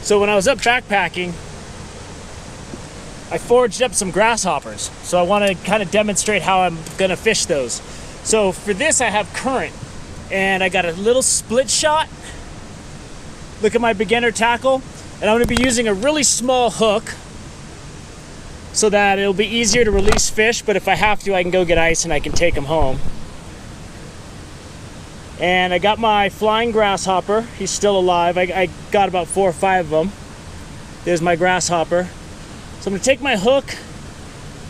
So when I was up backpacking, I foraged up some grasshoppers. So I want to kind of demonstrate how I'm gonna fish those. So for this I have current, and I got a little split shot. Look at my beginner tackle, and I'm gonna be using a really small hook so that it'll be easier to release fish, but if I have to, I can go get ice and I can take them home. And I got my flying grasshopper. He's still alive. I got about 4 or 5 of them. There's my grasshopper. So I'm gonna take my hook.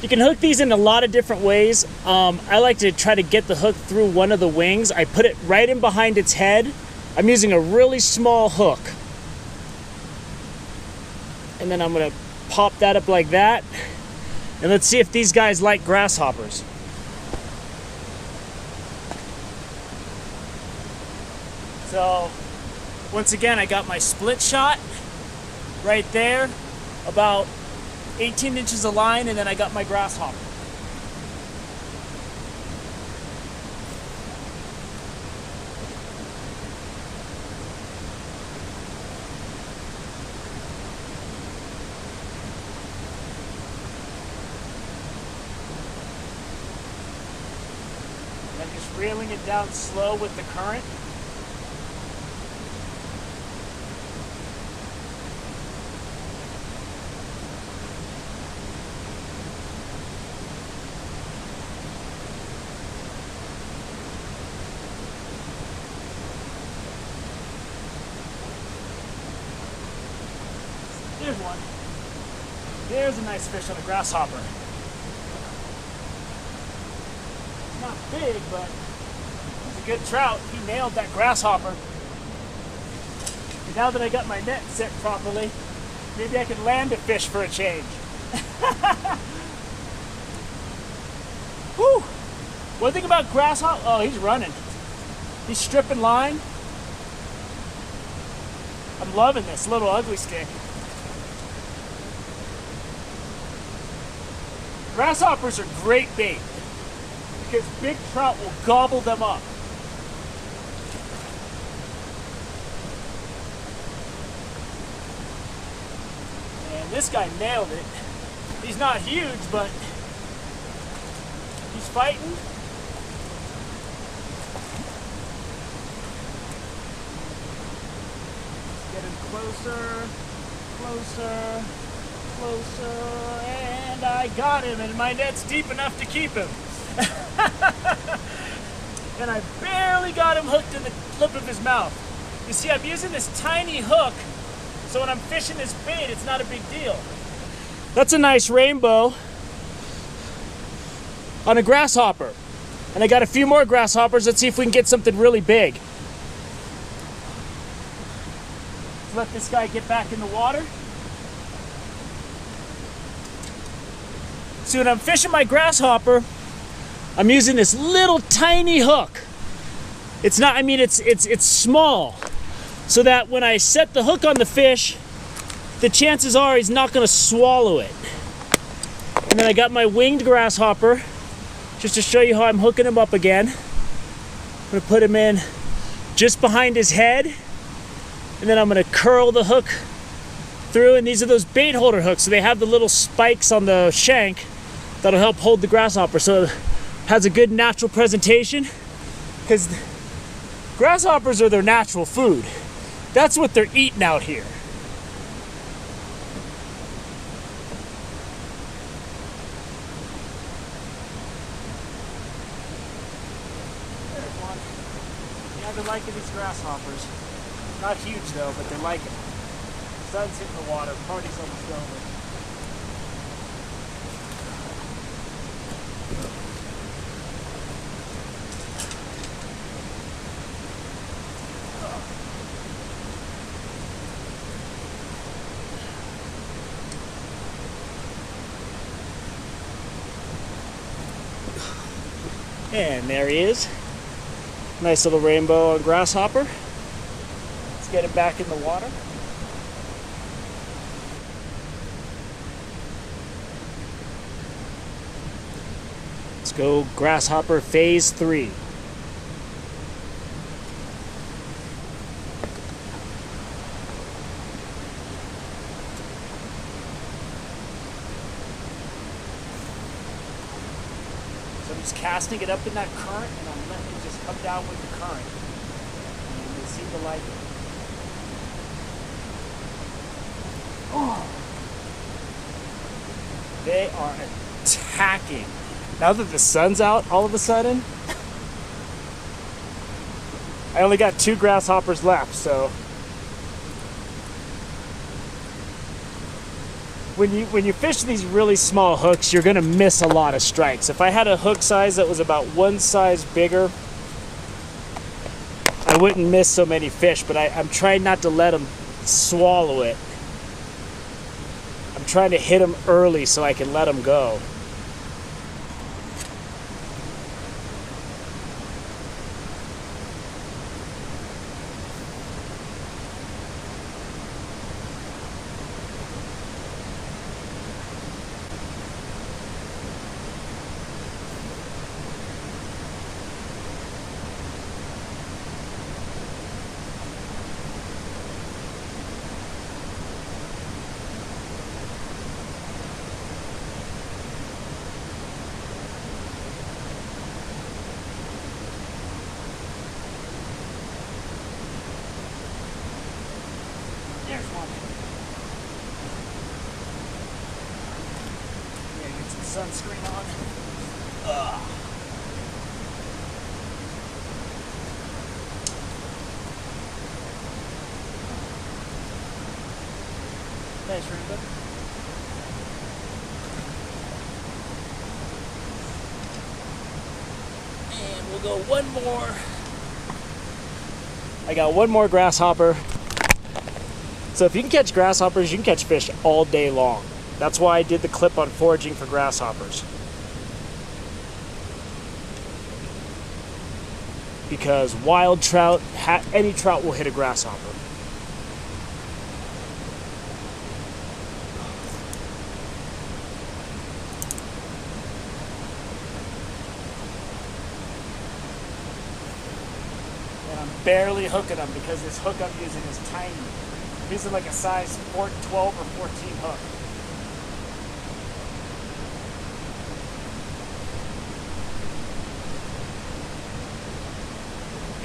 You can hook these in a lot of different ways. I like to try to get the hook through one of the wings. I put it right in behind its head. I'm using a really small hook. And then I'm gonna pop that up like that. And let's see if these guys like grasshoppers. So, once again, I got my split shot right there, about 18 inches of line, and then I got my grasshopper. And I'm just reeling it down slow with the current. There's one. There's a nice fish on a grasshopper. Not big, but he's a good trout. He nailed that grasshopper. And now that I got my net set properly, maybe I can land a fish for a change. Whew. One thing about grasshopper, oh, he's running. He's stripping line. I'm loving this little ugly stick. Grasshoppers are great bait because big trout will gobble them up. And this guy nailed it. He's not huge, but he's fighting. Getting closer, closer, closer, and I got him, and my net's deep enough to keep him. And I barely got him hooked in the lip of his mouth. You see, I'm using this tiny hook, so when I'm fishing this bait, it's not a big deal. That's a nice rainbow on a grasshopper. And I got a few more grasshoppers. Let's see if we can get something really big. Let's let this guy get back in the water. See, when I'm fishing my grasshopper, I'm using this little tiny hook. It's not, I mean, it's small, so that when I set the hook on the fish, the chances are he's not gonna swallow it. And then I got my winged grasshopper, just to show you how I'm hooking him up again. I'm gonna put him in just behind his head, and then I'm gonna curl the hook through, and these are those bait holder hooks, so they have the little spikes on the shank that'll help hold the grasshopper, so it has a good natural presentation, because grasshoppers are their natural food. That's what they're eating out here. There's one. Yeah, they're liking these grasshoppers. Not huge though, but they're liking it. Sun's hitting the water, party's almost over. And there he is. Nice little rainbow on grasshopper. Let's get him back in the water. Let's go grasshopper phase 3. just casting it up in that current, and I'm letting it just come down with the current. And they seem to like it. Oh. They are attacking. Now that the sun's out, all of a sudden, I only got 2 grasshoppers left, so when you fish these really small hooks, you're gonna miss a lot of strikes. If I had a hook size that was about 1 size bigger, I wouldn't miss so many fish, but I'm trying not to let them swallow it. I'm trying to hit them early so I can let them go. There's one. Yeah, get some sunscreen on. Ugh. Thanks, Rainbow. And we'll go one more. I got one more grasshopper. So if you can catch grasshoppers, you can catch fish all day long. That's why I did the clip on foraging for grasshoppers. Because wild trout, any trout will hit a grasshopper. And I'm barely hooking them because this hook I'm using is tiny. I'm using like a size 12 or 14 hook.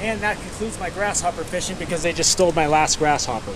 And that concludes my grasshopper fishing because they just stole my last grasshopper.